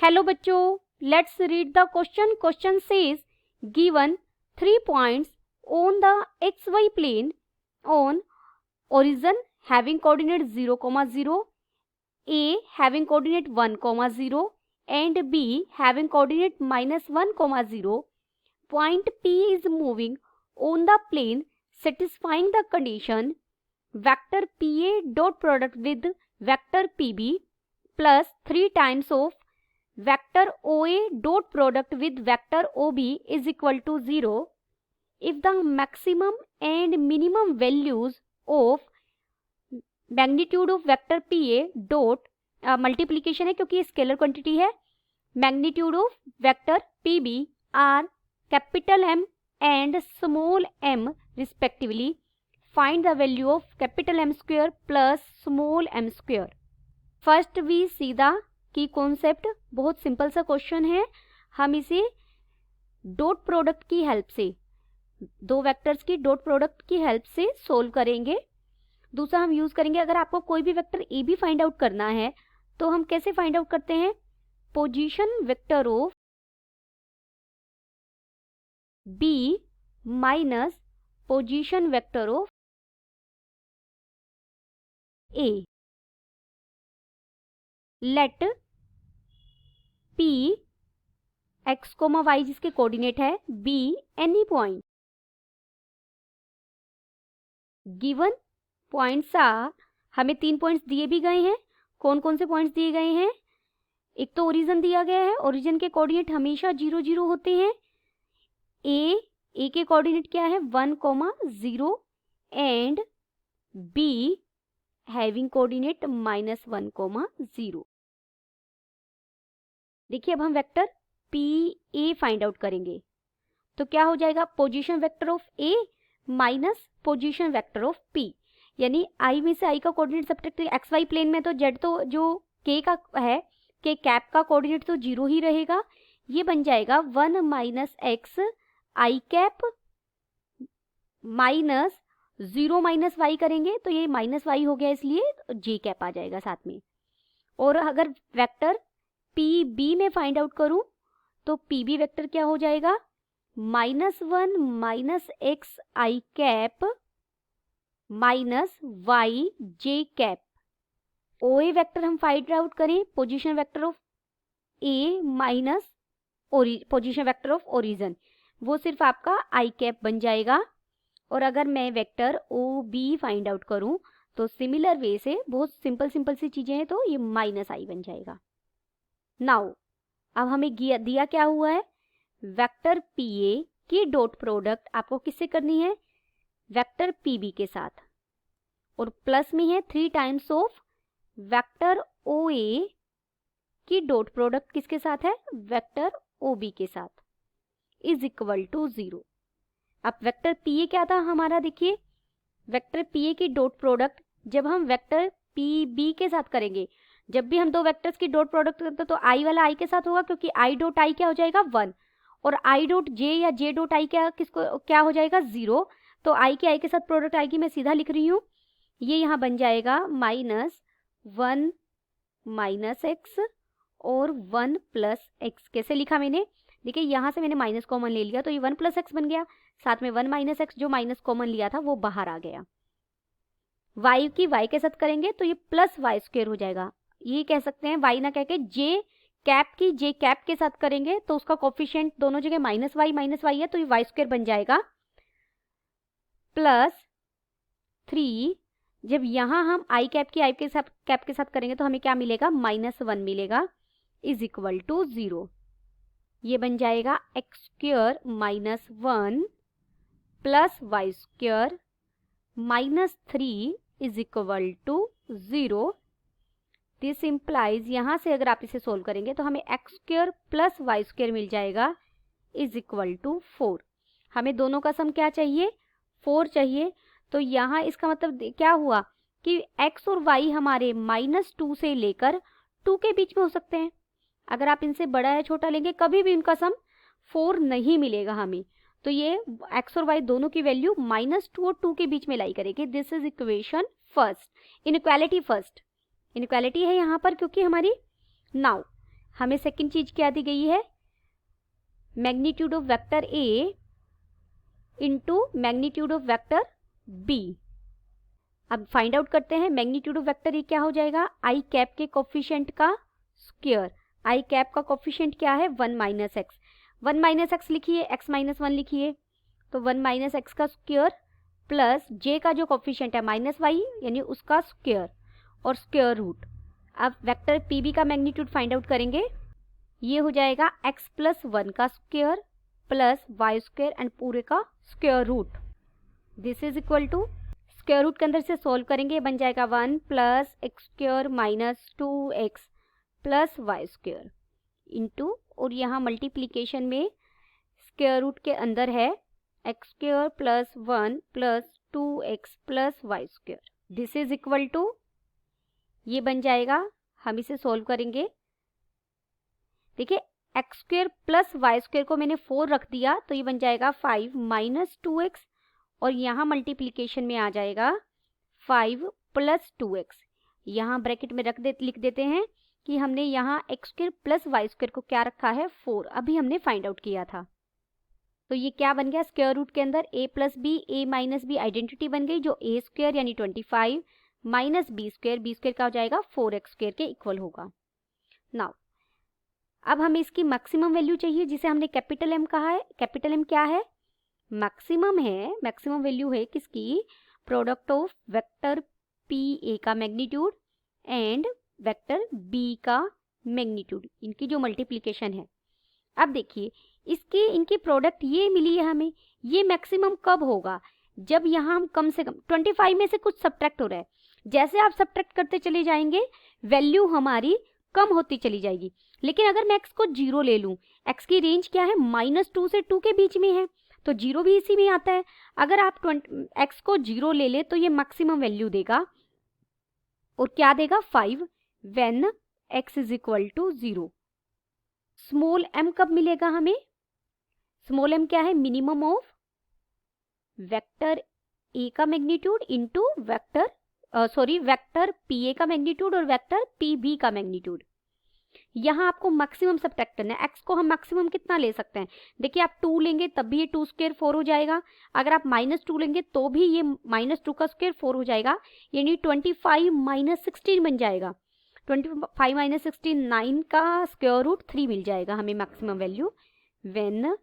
Hello बच्चों, let's read the question. Question says given 3 points on the xy plane on origin having coordinate 0, 0, A having coordinate 1, 0 and B having coordinate -1, 0. Point P is moving on the plane satisfying the condition vector PA dot product with vector PB plus 3 times of vector OA dot product with vector OB is equal to 0 if the maximum and minimum values of magnitude of vector PA dot multiplication है क्योंकि scalar quantity है. Magnitude of vector PB are capital M and small m respectively. Find the value of capital M square plus small m square. First we see the key concept. बहुत simple सा question है. हम इसे dot product की help से, दो vectors की dot product की हेल्प से सोल्व करेंगे. दूसरा हम यूज करेंगे, अगर आपको कोई भी vector A B find out करना है तो हम कैसे फाइंड आउट करते हैं. Position vector of B minus position vector of A. Let P x, y जिसके कोऑर्डिनेट है B any point. Given points are, हमें 3 पॉइंट्स दिए भी गए हैं. कौन कौन से पॉइंट्स दिए गए हैं? एक तो ओरिजिन दिया गया है. ओरिजिन के कोऑर्डिनेट हमेशा 0, 0 होते हैं. ए के कोऑर्डिनेट क्या है? 1, 0 एंड B हैविंग कोऑर्डिनेट -1, 0. देखिए अब हम vector P A find out करेंगे तो क्या हो जाएगा? Position vector of A minus position vector of P. यानी आई में से आई का coordinate subtract, x y plane में तो जेड तो जो के का है, के कैप का कोऑर्डिनेट तो 0 ही रहेगा. ये बन जाएगा 1 - x आई कैप माइनस 0 - y करेंगे तो ये -y हो गया, इसलिए जे कैप आ जाएगा साथ में. और अगर वेक्टर पी बी में फाइंड आउट करूं तो पी बी वेक्टर क्या हो जाएगा? -1 - x आई कैप माइनस y जे कैप. ओ ए वेक्टर हम फाइंड आउट करें, position vector of A minus position vector of origin, वो सिर्फ आपका आई कैप बन जाएगा. और अगर मैं vector O B find out करूं तो सिमिलर वे से, बहुत सिंपल सी चीजें हैं, तो ये -i बन जाएगा. नाउ अब हमें दिया क्या हुआ है? वेक्टर पी ए की डॉट प्रोडक्ट आपको किससे करनी है? वेक्टर पी बी के साथ. और प्लस में है 3 टाइम्स ऑफ वेक्टर ओ ए की डॉट प्रोडक्ट किसके साथ है? वेक्टर ओ बी के साथ, इज इक्वल टू 0. अब वेक्टर पी ए क्या था हमारा? देखिए वेक्टर पी ए की डॉट प्रोडक्ट जब हम वेक्टर पी बी के साथ करेंगे, जब भी हम दो वेक्टर्स की डॉट प्रोडक्ट करते हैं तो आई वाला आई के साथ होगा, क्योंकि आई डॉट आई क्या हो जाएगा? 1. और आई डॉट जे या जे डॉट आई क्या हो जाएगा? 0. तो आई की आई के साथ प्रोडक्ट आएगी, मैं सीधा लिख रही हूँ. ये यहाँ बन जाएगा -1 - x और 1 + x. कैसे लिखा मैंने? देखिए यहाँ से मैंने माइनस कॉमन ले लिया तो ये 1 + x बन गया. साथ में 1 - x जो माइनस कॉमन लिया था वो बाहर आ गया. y की y के साथ करेंगे तो ये +y² हो जाएगा. ये कह सकते हैं y ना कह के जे कैप की जे कैप के साथ करेंगे तो उसका कोफिशिएंट दोनों जगह -y है तो ये y² बन जाएगा. +3 जब यहाँ हम आई कैप की आई के साथ करेंगे तो हमें क्या मिलेगा? -1 मिलेगा, इज इक्वल टू 0. ये बन जाएगा x² - 1 + y² -3 is equal to 0. This implies, यहाँ से अगर आप इसे सोल्व करेंगे तो हमें x² + y² मिल जाएगा, इज इक्वल टू 4. हमें दोनों का सम क्या चाहिए? 4 चाहिए. तो यहाँ इसका मतलब क्या हुआ कि x और y हमारे -2 से लेकर 2 के बीच में हो सकते हैं. अगर आप इनसे बड़ा या छोटा लेंगे कभी भी इनका सम 4 नहीं मिलेगा हमें. तो ये x और y दोनों की वैल्यू -2 और 2 के बीच में लाई करेगी. This is equation first, inequality first. Inequality है यहाँ पर क्योंकि हमारी. नाउ हमें सेकंड चीज क्या दी गई है, magnitude of vector A into magnitude of vector B. अब फाइंड आउट करते हैं मैग्नीट्यूड ऑफ वेक्टर ए क्या हो जाएगा, आई कैप के कोफिशिएंट का स्क्वायर। आई कैप का कोफिशिएंट क्या है, 1 माइनस एक्स। 1 माइनस एक्स लिखिए, x माइनस 1 लिखिए, तो 1 माइनस एक्स का स्क्वायर प्लस जे का जो कोफिशिएंट है माइनस वाई यानी उसका स्क्वायर और स्क्वायर रूट। अब वेक्टर पी बी का मैग्नीट्यूड फाइंड आउट करेंगे, ये हो जाएगा x प्लस 1 का square plus y square and पूरे का square root. This is equal to, square root के अंदर से सोल्व करेंगे, बन जाएगा 1 plus x square minus 2x plus y square into, और यहाँ मल्टीप्लीकेशन में स्क्वायर रूट के अंदर है x square plus 1 plus 2x plus y square. This is equal to, ये बन जाएगा, हम इसे सोल्व करेंगे, देखिए x square plus y square को मैंने 4 रख दिया तो ये बन जाएगा 5 माइनस 2x, और यहाँ मल्टीप्लीकेशन में आ जाएगा 5 प्लस 2x। यहाँ ब्रैकेट में लिख देते हैं कि हमने यहाँ x square plus y square को क्या रखा है, 4, अभी हमने फाइंड आउट किया था। तो ये क्या बन गया, स्क्वायर रूट के अंदर a plus b, a minus b identity बन गई, जो a स्क्वायर यानी 25 माइनस बी स्क्वायर का हो जाएगा 4x स्क्वायर के इक्वल होगा। नाउ अब हमें इसकी मैक्सिमम वैल्यू चाहिए जिसे हमने कैपिटल M कहा है। कैपिटल M क्या है, मैक्सिमम है, मैक्सिमम वैल्यू है किसकी, product of vector P A का मैग्नीट्यूड एंड वेक्टर बी का मैग्नीट्यूड, इनकी जो मल्टीप्लिकेशन है। अब देखिए इनकी प्रोडक्ट ये मिली है हमें, ये मैक्सिमम कब होगा, जब यहाँ हम कम से कम 25 में से कुछ सब्ट्रैक्ट हो रहा है। जैसे आप सब्ट्रैक्ट करते चले जाएंगे वैल्यू हमारी कम होती चली जाएगी। लेकिन अगर मैं x को 0 ले लूँ, x की रेंज क्या है, -2 से 2 के बीच में है, तो 0 भी इसी में आता है। अगर आप x को 0 ले ले तो ये मैक्सिमम वैल्यू देगा, और क्या देगा, 5 when x is equal to 0। Small m कब मिलेगा हमें, स्मॉल m क्या है, मिनिमम ऑफ वेक्टर a का magnitude into vector P A का मैग्नीट्यूड और वेक्टर पी बी का मैग्नीट्यूड। यहाँ आपको मैक्सिमम सब्ट्रैक्ट करना है। x को हम मैक्सिमम कितना ले सकते हैं, देखिए आप 2 लेंगे तब भी ये 2 स्क्वायर 4 हो जाएगा, अगर आप -2 लेंगे तो भी ये -2 का स्क्वायर 4 हो जाएगा, यानी 25 माइनस 16 बन जाएगा। 25 माइनस 16 9 का स्क्वायर रूट 3 मिल जाएगा हमें maximum value when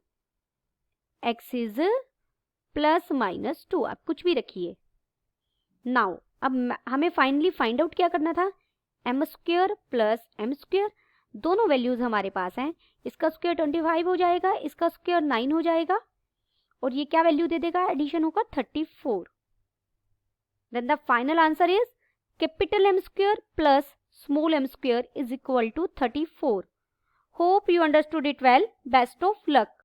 x is plus minus 2, आप कुछ भी रखिए। नाउ अब हमें फाइनली फाइंड आउट क्या करना था, m square plus m square, दोनों वैल्यूज हमारे पास हैं। इसका स्क्वायर 25 हो जाएगा, इसका स्क्वायर 9 हो जाएगा, और ये क्या वैल्यू दे देगा, एडिशन होगा 34। Then the final answer is capital M square plus small m square is equal to 34। Hope you understood it well, best of luck.